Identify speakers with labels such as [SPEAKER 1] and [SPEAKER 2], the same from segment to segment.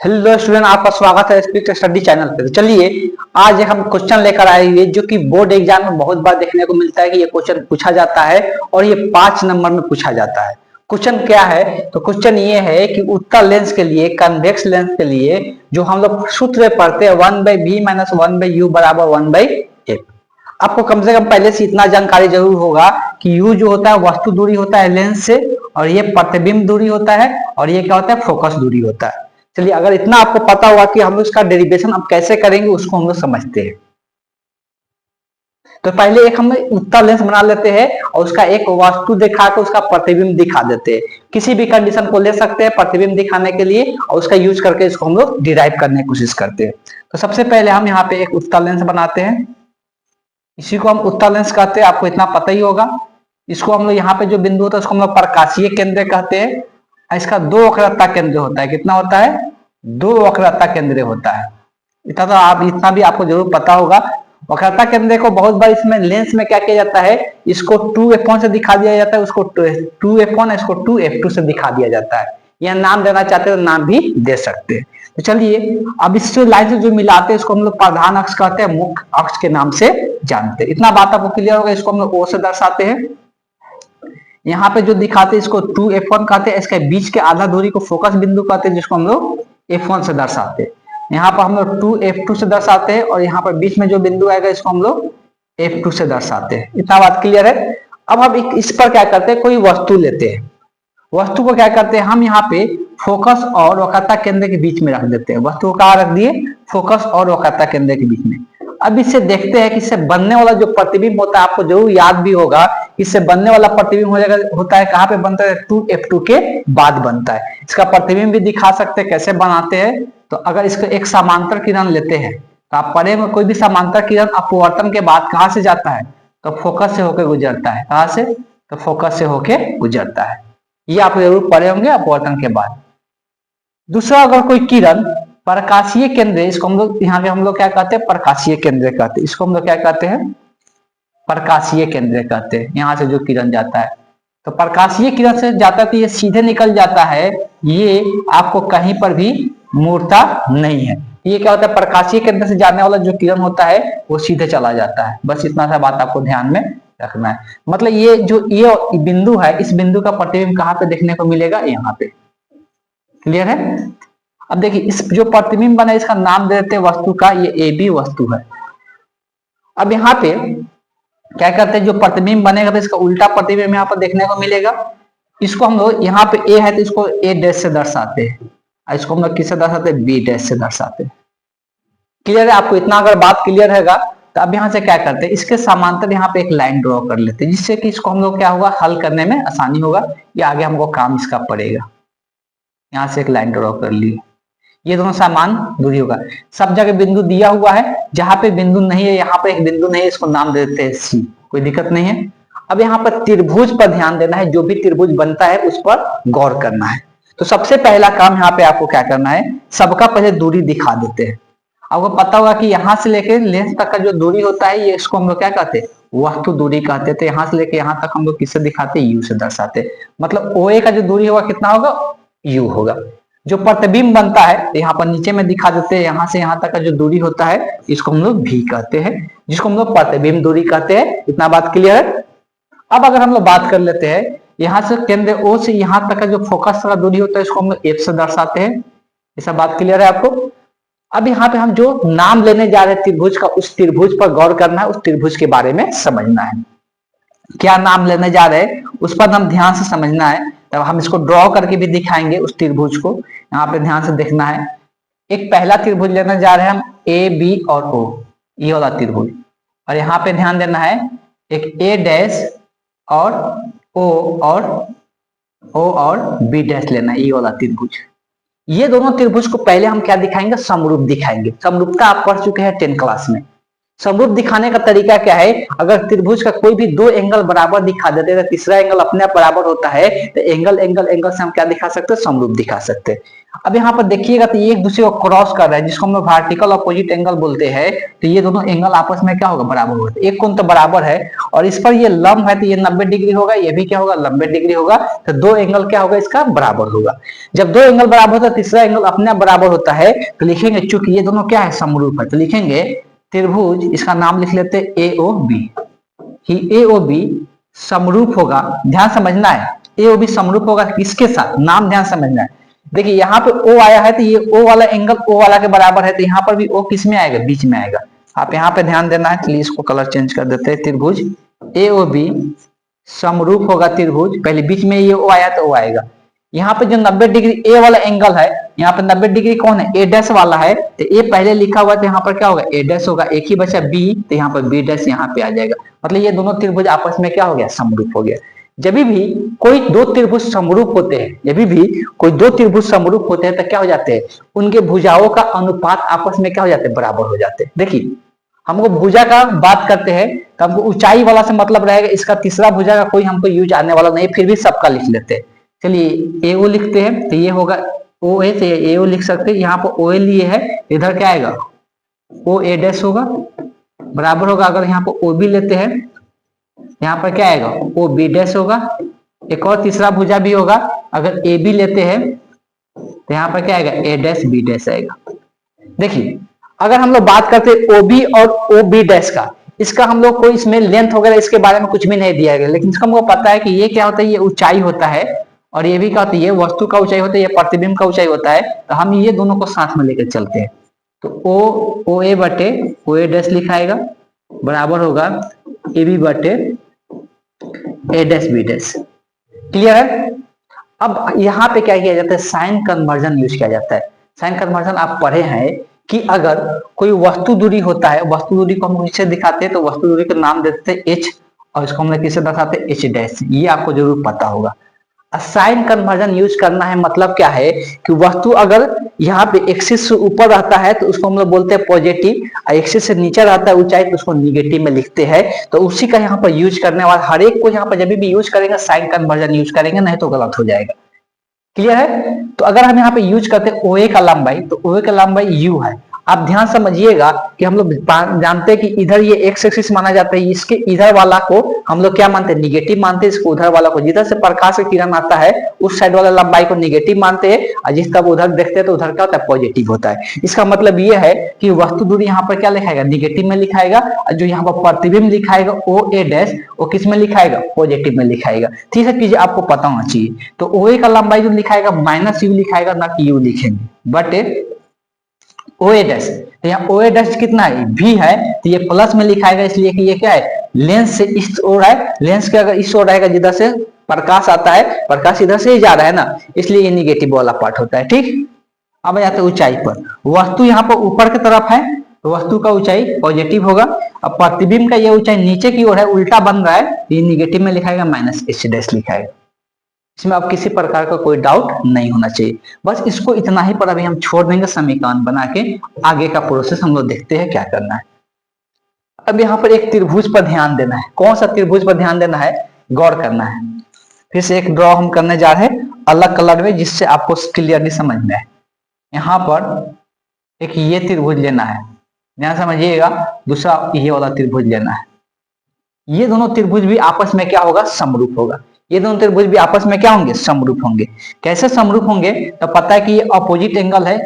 [SPEAKER 1] Hello student, आपका स्वागत है स्पीड स्टडी चैनल पे। तो चलिए आज एक हम क्वेश्चन लेकर आए हुए जो कि बोर्ड एग्जाम में बहुत बार देखने को मिलता है कि ये क्वेश्चन पूछा जाता है और ये 5 नंबर में पूछा जाता है। क्वेश्चन क्या है? तो क्वेश्चन ये है कि उत्तल लेंस के लिए, कन्वेक्स लेंस के लिए जो हम लोग सूत्र पढ़ते हैं 1/b माइनस 1/u बराबर 1/f। आपको कम से कम पहले से इतना जानकारी जरूर होगा कि u जो होता है वस्तु दूरी होता है लेंस से, और ये प्रतिबिंब दूरी होता है, और ये क्या होता है? फोकस दूरी होता है। चलिए, अगर इतना आपको पता होगा कि हम लोग इसका डेरिवेशन अब कैसे करेंगे उसको हम लोग समझते हैं। तो पहले एक हम उत्तल लेंस बना लेते हैं और उसका एक वस्तु दिखा के उसका प्रतिबिंब दिखा देते हैं। किसी भी कंडीशन को ले सकते हैं प्रतिबिंब दिखाने के लिए और उसका यूज करके इसको हम लोग डिराइव करने की कोशिश करते हैं। तो सबसे पहले हम यहाँ पे एक उत्तल लेंस बनाते हैं। इसी को हम उत्तल लेंस कहते हैं, आपको इतना पता ही होगा। इसको हम लोग यहाँ पे जो बिंदु होता है उसको हम लोग प्रकाशीय केंद्र कहते हैं। इसका 2 वक्रता केंद्र होता है। कितना होता है? 2 वक्रता केंद्र होता है। इतना भी आपको जरूर पता होगा। वक्रता केंद्र को बहुत बार इसमें लेंस में क्या किया जाता है, इसको 2f1 से दिखा दिया जाता है, उसको 2f1 इसको 2f2 से दिखा दिया जाता है। या नाम देना चाहते हो तो नाम भी दे सकते हैं। तो चलिए अब इस लाइन से जो मिलाते हैं इसको हम लोग प्रधान अक्ष कहते हैं, मुख्य अक्ष के नाम से जानते हैं। इतना बात आपको क्लियर होगा। इसको हम लोग O से दर्शाते हैं। यहाँ पे जो दिखाते हैं इसको 2f1 कहते हैं। इसके बीच के आधा दूरी को फोकस बिंदु कहते हैं, जिसको हम लोग f1 से दर्शाते हैं। यहाँ पर हम लोग 2f2 से दर्शाते हैं, और यहाँ पर बीच में जो बिंदु आएगा इसको हम लोग f2 से दर्शाते हैं। इतना बात क्लियर है। अब हम इस पर क्या करते हैं, कोई वस्तु लेते हैं। वस्तु को क्या करते हैं, हम यहाँ पे फोकस और वक्रता केंद्र के बीच में रख देते हैं। वस्तु को कहाँ रख दिए? फोकस और वक्रता केंद्र के बीच में। अब इससे देखते हैं कि इससे बनने वाला जो प्रतिबिंब होता है, आपको जरूर याद भी होगा, इससे बनने वाला प्रतिबिंब होता है कहाँ पे बनता है? 2f2 के बाद बनता है। इसका प्रतिबिंब भी दिखा सकते हैं। कैसे बनाते हैं? तो अगर इसको एक समांतर किरण लेते हैं तो आप पढ़े में कोई भी समांतर किरण अपवर्तन के बाद कहाँ से जाता है? तो फोकस से होकर गुजरता है। कहाँ से? तो फोकस से होकर गुजरता है। ये आप जरूर पढ़े होंगे अपवर्तन के बाद। दूसरा, अगर कोई किरण प्रकाशीय केंद्र, इसको हम लोग यहाँ पे हम लोग क्या कहते हैं? प्रकाशीय केंद्र कहते हैं। इसको हम लोग क्या कहते हैं? प्रकाशीय केंद्र कहते हैं। यहाँ से जो किरण जाता है तो प्रकाशीय किरण से जाता है तो ये सीधे निकल जाता है। ये आपको कहीं पर भी मुड़ता नहीं है। ये क्या होता है? प्रकाशीय केंद्र से जाने वाला जो किरण होता है वो सीधे चला जाता है। बस इतना सा बात आपको ध्यान में रखना है। मतलब ये बिंदु है, इस बिंदु का प्रतिबिंब कहाँ पे देखने को मिलेगा? यहाँ पे। क्लियर है? अब देखिए, इस जो प्रतिबिंब बना है इसका नाम दे देते हैं वस्तु का। ये AB वस्तु है। अब यहाँ पे क्या करते हैं, जो प्रतिबिंब बनेगा तो इसका उल्टा प्रतिबिंब यहाँ पर देखने को मिलेगा। इसको हम लोग यहाँ पे A है तो इसको A' से दर्शाते हैं, और इसको हम लोग किससे दर्शाते हैं? B' से दर्शाते हैं। क्लियर है? आपको इतना अगर बात क्लियर हैगा तो अब यहाँ से क्या करते हैं, इसके समांतर यहाँ पे एक लाइन ड्रॉ कर लेते हैं, जिससे कि इसको हम लोग क्या होगा, हल करने में आसानी होगा। या आगे हमको काम इसका पड़ेगा। यहाँ से एक लाइन ड्रॉ कर ली। ये दोनों समान दूरी होगा। सब जगह बिंदु दिया हुआ है। जहां पे बिंदु नहीं है, यहाँ पे एक बिंदु नहीं है, इसको नाम दे देते हैं C। कोई दिक्कत नहीं है। अब यहाँ पर त्रिभुज पर ध्यान देना है। जो भी त्रिभुज बनता है उस पर गौर करना है। तो सबसे पहला काम यहाँ पे आपको क्या करना है, सबका पहले दूरी दिखा देते हैं। आपको पता होगा कि यहाँ से लेके लेंस तक का जो दूरी होता है, ये इसको हम लोग क्या कहते हैं? वस्तु दूरी कहते हैं। तो यहाँ से लेके यहाँ तक हम लोग किससे दिखाते हैं? U से दर्शाते हैं। मतलब OA का जो दूरी होगा कितना होगा? U होगा। जो प्रतिबिंब बनता है यहाँ पर नीचे में दिखा देते हैं। यहाँ से यहाँ तक का जो दूरी होता है इसको हम लोग V कहते हैं, जिसको हम लोग प्रतिबिंब दूरी कहते हैं। इतना बात क्लियर है? अब अगर हम लोग बात कर लेते हैं, यहाँ से केंद्र O से यहाँ तक का जो फोकस का दूरी होता है इसको हम लोग F से दर्शाते हैं। ऐसा बात क्लियर है आपको? अब यहाँ पे हम जो नाम लेने जा रहे हैं त्रिभुज का, उस त्रिभुज पर गौर करना है, उस त्रिभुज के बारे में समझना है। क्या नाम लेने जा रहे हैं उस पर हम ध्यान से समझना है। तब हम इसको ड्रॉ करके भी दिखाएंगे उस त्रिभुज को। यहाँ पे ध्यान से देखना है। एक पहला त्रिभुज लेने जा रहे हैं हम, AB और O, ये वाला त्रिभुज। और यहाँ पे ध्यान देना है, एक A' और O और B' लेना है, ये वाला त्रिभुज। ये दोनों त्रिभुज को पहले हम क्या दिखाएंगे? समरूप दिखाएंगे। समरूपता आप पढ़ चुके हैं 10 क्लास में। समरूप दिखाने का तरीका क्या है, अगर त्रिभुज का कोई भी दो एंगल बराबर दिखा देते हैं तो तीसरा एंगल अपने आप बराबर होता है, तो एंगल एंगल एंगल से हम क्या दिखा सकते हैं, समरूप दिखा सकते हैं। अब यहाँ पर देखिएगा तो ये एक दूसरे को क्रॉस कर रहा है, जिसको हम लोग वर्टिकल अपोजिट एंगल बोलते हैं। तो ये दोनों एंगल आपस में क्या होगा, बराबर होगा। एक कोण तो बराबर है और इस पर ये लंब है, तो ये 90 डिग्री होगा, ये भी क्या होगा, 90 डिग्री होगा। तो दो एंगल क्या होगा, इसका बराबर होगा। जब दो एंगल बराबर होता है तीसरा एंगल अपने आप बराबर होता है, तो लिखेंगे चूंकि ये दोनों क्या है, समरूप है, तो लिखेंगे त्रिभुज, इसका नाम लिख लेते हैं ए ओ बी। ही ए ओ बी समरूप होगा, ध्यान समझना है, ए ओ बी समरूप होगा किसके साथ, नाम ध्यान समझना है। देखिए यहाँ पे ओ आया है, तो ये ओ वाला एंगल ओ वाला के बराबर है, तो यहाँ पर भी ओ किस में आएगा, बीच में आएगा। आप यहाँ पे ध्यान देना है, चलिए इसको कलर चेंज कर देते हैं। त्रिभुज ए ओ बी समरूप होगा त्रिभुज, पहले बीच में ये ओ आया तो ओ आएगा। यहाँ पे जो 90 डिग्री ए वाला एंगल है, यहाँ पे 90 डिग्री कौन है, ए डैश वाला है, तो ए पहले लिखा हुआ है, तो यहाँ पर क्या होगा, ए डैश होगा, एक ही बचा बी, तो यहाँ पर बी डैश यहाँ पे आ जाएगा। मतलब ये दोनों त्रिभुज आपस में क्या हो गया, समरूप हो गया। जब भी कोई दो त्रिभुज समरूप होते हैं, जब भी कोई दो त्रिभुज समरूप होते हैं तो क्या हो जाते हैं, उनके भुजाओं का अनुपात आपस में क्या हो जाते हैं, बराबर हो जाते हैं। देखिए हमको भुजा का बात करते हैं तो हमको ऊंचाई वाला से मतलब रहेगा, इसका तीसरा भुजा का कोई हमको यूज आने वाला नहीं, फिर भी सबका लिख लेते हैं। चलिए ए ओ लिखते हैं, तो ये होगा ओ ए, तो ए ओ लिख सकते हैं। यहाँ पर ओ ए लिए है, इधर क्या आएगा, ओ ए डैश होगा, बराबर होगा। अगर यहाँ पर ओ बी लेते हैं, यहाँ पर क्या आएगा, ओ बी डैश होगा। एक और तीसरा भुजा भी होगा, अगर ए बी लेते हैं तो यहाँ पर क्या आएगा, ए डैश बी डैश आएगा। देखिए अगर हम लोग बात करते हैं ओ बी और ओ बी डैश का, इसका हम लोग को इसमें लेंथ वगैरह इसके बारे में कुछ भी नहीं दिया गया, लेकिन इसका हमको पता है कि ये क्या होता है, ये ऊंचाई होता है, और ये भी क्या होता है, ये वस्तु का ऊंचाई होता है, ये प्रतिबिंब का ऊंचाई होता है। तो हम ये दोनों को साथ में लेकर चलते हैं, तो ओ ए बटे ओ ए डैश लिखाएगा, बराबर होगा ए बी बटे ए डैश बी डैश। क्लियर है। अब यहाँ पे क्या किया जाता है, साइन कन्वर्जन यूज किया जाता है। साइन कन्वर्जन आप पढ़े हैं कि अगर कोई वस्तु दूरी होता है, वस्तु दूरी को हम किससे दिखाते हैं, तो वस्तु दूरी का नाम देते हैं एच, और इसको हम किससे दर्शाते हैं, एच डैश। ये आपको जरूर पता होगा। साइन कन्वर्जन यूज करना है मतलब क्या है कि वस्तु अगर यहाँ पे एक्सिस से ऊपर रहता है तो उसको हम लोग बोलते हैं पॉजिटिव, और एक्सिस से नीचे रहता है ऊंचाई तो उसको निगेटिव में लिखते हैं। तो उसी का यहाँ पर यूज करने वाला हर एक को यहाँ पर जब भी यूज करेंगे साइन कन्वर्जन यूज करेंगे, नहीं तो गलत हो जाएगा। क्लियर है। तो अगर हम यहाँ पे यूज करते हैं OA का लंबाई, तो OA का लंबाई U है। आप ध्यान समझिएगा कि हम लोग जानते हैं कि इधर ये एक्स एक्सिस माना जाता है, इसके इधर वाला को हम लोग क्या मानते हैं, निगेटिव मानते हैं, इसको उधर वाला को, जिधर से प्रकाश का किरण आता है उस साइड वाला लंबाई को निगेटिव मानते हैं, और जिस तरफ उधर देखते हैं तो उधर क्या होता है, पॉजिटिव होता है। इसका मतलब ये है कि वस्तु दूरी यहाँ पर क्या लिखाएगा, निगेटिव में लिखाएगा, और जो यहाँ पर प्रतिबिंब लिखाएगा OA डैश, वो किस में लिखाएगा, पॉजिटिव में लिखाएगा। ठीक है, चीजें आपको पता होना चाहिए। तो OA का लंबाई जो लिखाएगा -U लिखाएगा, ना कि U लिखेंगे, बट OA डैश, तो यहाँ OA डैश कितना है, V है, तो ये प्लस में लिखाएगा, इसलिए कि ये क्या है, लेंस से इस ओर है। लेंस के अगर इस ओर रहेगा, जिधर से प्रकाश आता है, प्रकाश इधर से ही जा रहा है ना, इसलिए ये निगेटिव वाला पार्ट होता है। ठीक। अब जाते हैं ऊंचाई पर। वस्तु यहाँ पर ऊपर की तरफ है, तो वस्तु का ऊंचाई पॉजिटिव होगा। अब प्रतिबिंब का ये ऊंचाई नीचे की ओर है, उल्टा बन रहा है, ये निगेटिव में लिखाएगा, -H डैश लिखाएगा। इसमें अब किसी प्रकार का कोई डाउट नहीं होना चाहिए। बस इसको इतना ही पर अभी हम छोड़ देंगे, समीकरण बना के आगे का प्रोसेस हम लोग देखते हैं क्या करना है। अब यहाँ पर एक त्रिभुज पर ध्यान देना है। कौन सा त्रिभुज पर ध्यान देना है, गौर करना है। फिर से एक ड्रॉ हम करने जा रहे हैं अलग कलर में, जिससे आपको क्लियरली समझ में आए। यहाँ पर एक ये त्रिभुज लेना है, ध्यान समझिएगा। दूसरा ये वाला त्रिभुज लेना है। ये दोनों त्रिभुज भी आपस में क्या होगा, समरूप होगा। ये दोनों त्रिभुज भी आपस में क्या होंगे, समरूप होंगे। कैसे समरूप होंगे, तो पता है कि ये अपोजिट एंगल है,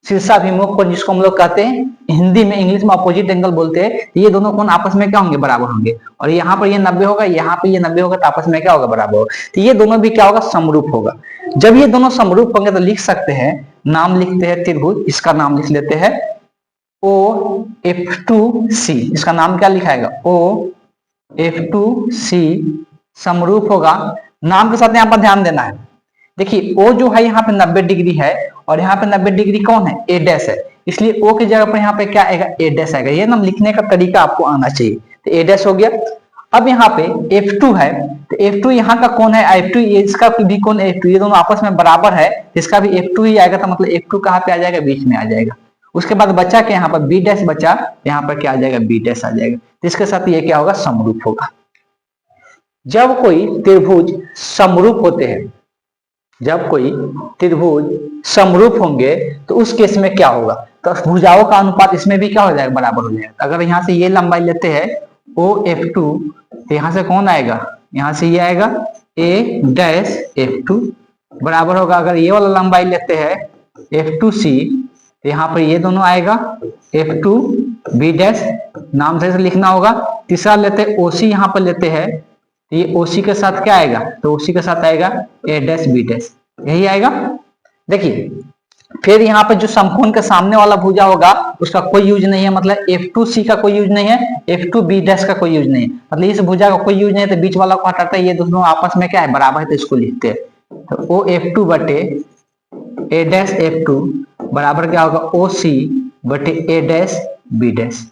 [SPEAKER 1] शीर्षाभिमुख कोण जिसको हम लोग कहते हैं, हिंदी में इंग्लिश में अपोजिट एंगल बोलते हैं। ये दोनों कोण आपस में क्या होंगे, बराबर होंगे। और यहाँ पर ये 90 होगा, यहाँ पे ये 90 होगा, तो आपस में क्या होगा, बराबर होगा। तो ये दोनों भी क्या होगा, समरूप होगा। जब ये दोनों समरूप होंगे तो लिख सकते हैं, नाम लिखते हैं त्रिभुज, इसका नाम लिख लेते हैं OF2C। इसका नाम क्या लिखाएगा, OF2C समरूप होगा। नाम के साथ यहाँ पर ध्यान देना है। देखिए O जो है यहाँ पे 90 डिग्री है, और यहाँ पे 90 डिग्री कौन है, A डैश है, इसलिए O की जगह पर यहाँ पे क्या आएगा, A डैश आएगा। ये नाम लिखने का तरीका आपको आना चाहिए। तो A डैश हो गया। अब यहाँ पे F2 है, तो F2 यहाँ का कौन है, F2, इसका भी कौन F2, ये दोनों आपस में बराबर है, इसका भी F2 ही आएगा। तो मतलब F2 कहाँ पे आ जाएगा, बीच में आ जाएगा। उसके बाद बचा के यहाँ पर बी डैश बचा, यहाँ पर क्या आ जाएगा, बी डैश आ जाएगा। तो इसके साथ ये क्या होगा, समरूप होगा। जब कोई त्रिभुज समरूप होते हैं, जब कोई त्रिभुज समरूप होंगे तो उस केस में क्या होगा, तो भुजाओं का अनुपात इसमें भी क्या हो जाएगा, बराबर हो जाएगा। अगर यहाँ से ये लंबाई लेते हैं OF2, तो यहाँ से कौन आएगा, यहाँ से ये आएगा A डैश F2 बराबर होगा। अगर ये वाला लंबाई लेते हैं F2C, तो यहाँ पर ये दोनों आएगा F2B डैश, नाम से लिखना होगा। तीसरा लेते हैं OC, यहाँ पर लेते हैं ये OC के साथ क्या आएगा, तो OC के साथ आएगा A डैश B डैश, यही आएगा। देखिए फिर यहाँ पर जो समकोण के सामने वाला भुजा होगा उसका कोई यूज नहीं है, मतलब F2C का कोई यूज नहीं है, F2B डैश का कोई यूज नहीं है, मतलब इस भुजा का कोई यूज नहीं है, तो बीच वाला को हटाता है, ये दोनों आपस में क्या है, बराबर है, तो इसको लिखते हैं। तो OF2 बटे A डैश F2 बराबर क्या होगा, OC बटे A dash B dash.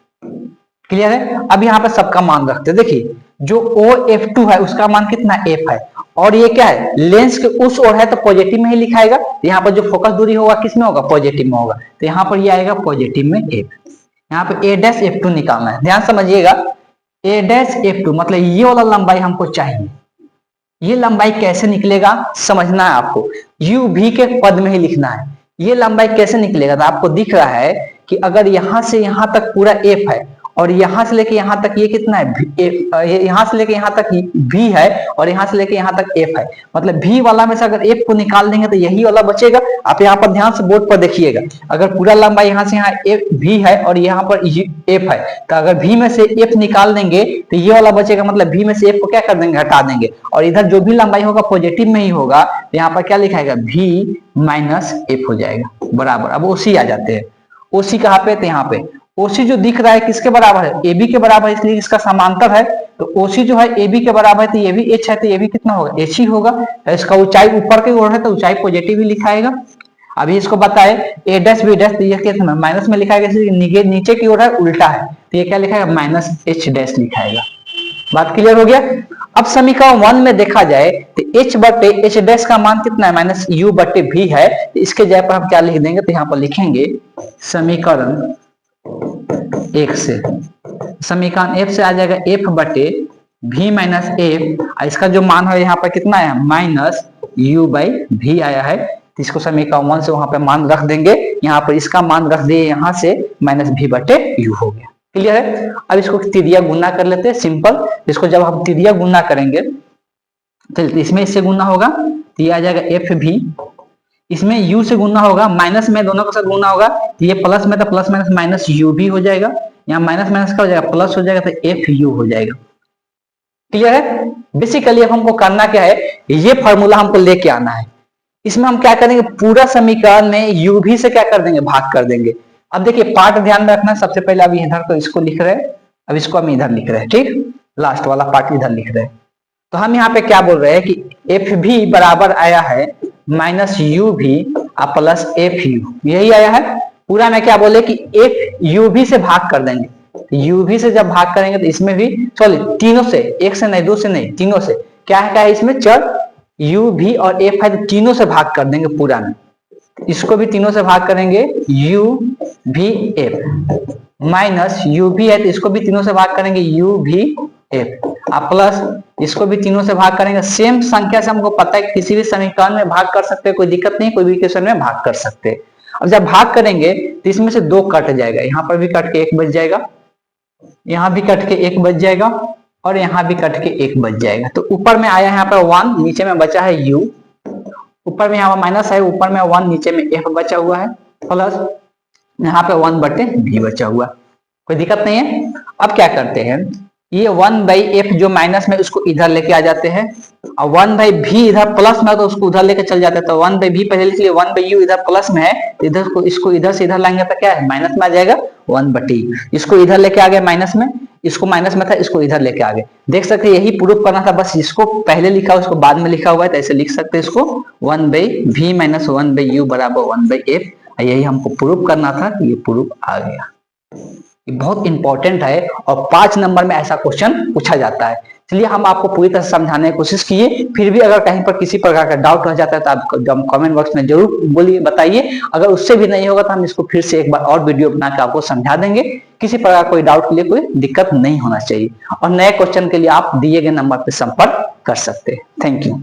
[SPEAKER 1] Clear है। अब यहाँ पे सबका मान रखते हैं। देखिए जो OF2 है उसका मान कितना, F है, और ये क्या है, लेंस के उस ओर है तो पॉजिटिव में ही लिखाएगा। यहाँ पर जो फोकस दूरी होगा किसमें होगा, पॉजिटिव में होगा, तो यहाँ पर ये आएगा पॉजिटिव में F। यहाँ पे A डैश F2 निकालना है, ध्यान समझिएगा। A डैश F2 मतलब ये वाला लंबाई हमको चाहिए। ये लंबाई कैसे निकलेगा समझना है आपको, UV के पद में ही लिखना है। ये लंबाई कैसे निकलेगा, तो आपको दिख रहा है कि अगर यहाँ से यहाँ तक पूरा F है और यहाँ से लेके यहाँ तक ये कितना है, यहाँ से लेके यहाँ तक V है और यहाँ से लेके यहाँ तक F है, मतलब V वाला में से अगर F को निकाल देंगे तो यही वाला बचेगा। आप यहाँ पर ध्यान से बोर्ड पर देखिएगा, अगर पूरा लंबाई यहाँ से यहाँ V है और यहाँ पर F है, तो अगर V में से F निकाल देंगे तो ये वाला बचेगा, मतलब V में से F को क्या कर देंगे, हटा देंगे, और इधर जो भी लंबाई होगा पॉजिटिव में ही होगा, तो यहाँ पर क्या लिखाएगा, V माइनस F हो जाएगा बराबर। अब OC आ जाते हैं, OC कहाँ पे, तो यहाँ पे OC जो दिख रहा है किसके बराबर है, AB के बराबर है, इसलिए इसका समांतर है। तो OC जो है AB के बराबर है, तो ये भी H है, तो ये भी कितना होगा, H ही होगा। तो इसका ऊंचाई ऊपर की ओर है तो ऊंचाई पॉजिटिव ही लिखाएगा। अभी इसको बताए A डैश B डैश, तो ये कितना माइनस में लिखाएगा, नीचे की ओर है, उल्टा है, तो ये क्या लिखाएगा, माइनस H डैश लिखाएगा। बात क्लियर हो गया। अब समीकरण 1 में देखा जाए तो H बटे H डैश का मान कितना है, माइनस U बटे V है, तो इसके जगह पर हम क्या लिख देंगे, तो यहाँ पर लिखेंगे समीकरण 1 से, समीकरण F से आ जाएगा F बटे V माइनस F, इसका जो मान है यहाँ पर कितना है, माइनस U बाई V आया है, तो इसको समीकरण 1 से वहां पे मान रख देंगे, यहाँ पर इसका मान रख दिए, यहाँ से माइनस V बटे U हो गया। क्लियर है। अब इसको तिरिया गुना कर लेते हैं, सिंपल। इसको जब हम तिरिया गुना करेंगे तो इसमें इससे गुना होगा, तो ये आ जाएगा FV, इसमें U से गुना होगा, माइनस में दोनों के साथ गुना होगा, तो ये प्लस में, तो प्लस माइनस माइनस UV हो जाएगा, यहाँ माइनस माइनस का हो जाएगा प्लस हो जाएगा, तो FU हो जाएगा। क्लियर है। बेसिकली अब हमको करना क्या है, ये फॉर्मूला हमको लेके आना है। इसमें हम क्या करेंगे, पूरा समीकरण में UV से क्या कर देंगे, भाग कर देंगे। अब देखिए पार्ट ध्यान में रखना, सबसे पहले अभी इधर तो इसको लिख रहे हैं, अब इसको हम इधर लिख रहे हैं, ठीक, लास्ट वाला पार्ट इधर लिख रहे हैं। तो हम यहाँ पे क्या बोल रहे हैं कि FV बराबर आया है माइनस UV प्लस FU, यही आया है। पूरा में क्या बोले कि FUV से भाग कर देंगे, UV से जब भाग करेंगे तो इसमें भी चलिए तीनों से, एक से नहीं, दो से नहीं, तीनों से क्या है इसमें चर UV और F है, तो तीनों से भाग कर देंगे पूरा में। इसको भी तीनों से भाग करेंगे UVF माइनस UV है, तो इसको भी तीनों से भाग करेंगे UVF प्लस इसको भी तीनों से भाग करेंगे। सेम संख्या से हमको पता है किसी भी समीकरण में भाग कर सकते हैं, कोई दिक्कत नहीं, कोई भी इक्वेशन में भाग कर सकते हैं। अब जब भाग करेंगे तो इसमें से 2 कट जाएगा, यहाँ पर भी कट के 1 बच जाएगा, यहाँ भी कट के 1 बच जाएगा, और यहाँ भी कट के 1 बच जाएगा। तो ऊपर में आया यहाँ पर 1, नीचे में बचा है U, ऊपर में यहाँ पर माइनस है, ऊपर में 1, नीचे में F बचा हुआ है, प्लस यहाँ पे 1 बटे V बचा हुआ, कोई दिक्कत नहीं है। अब क्या करते हैं, ये 1 बाई F जो माइनस में उसको इधर लेके आ जाते हैं, और 1 बाई V इधर प्लस में तो उसको उधर लेके चल जाते हैं। तो 1 बाई V पहले लिख लिए, 1 बाई U इधर प्लस में है, इधर को इसको इधर से इधर लाएंगे तो क्या है, माइनस में आ जाएगा 1 बटे, इसको इधर लेके आ गए माइनस में, इसको माइनस में था, इसको इधर लेके आ गए। देख सकते हैं यही प्रूफ करना था, बस इसको पहले लिखा उसको बाद में लिखा हुआ है, तो ऐसे लिख सकते हैं इसको 1 by V minus 1 by U बराबर 1 बाई F, यही हमको प्रूफ करना था, ये प्रूफ आ गया। ये बहुत इंपॉर्टेंट है और 5 नंबर में ऐसा क्वेश्चन पूछा जाता है। चलिए हम आपको पूरी तरह समझाने की कोशिश किए, फिर भी अगर कहीं पर किसी प्रकार का डाउट रह जाता है तो आप कमेंट बॉक्स में जरूर बोलिए, बताइए। अगर उससे भी नहीं होगा तो हम इसको फिर से एक बार और वीडियो बना के आपको समझा देंगे। किसी प्रकार कोई डाउट के लिए कोई दिक्कत नहीं होना चाहिए, और नए क्वेश्चन के लिए आप दिए गए नंबर पर संपर्क कर सकते हैं। Thank you.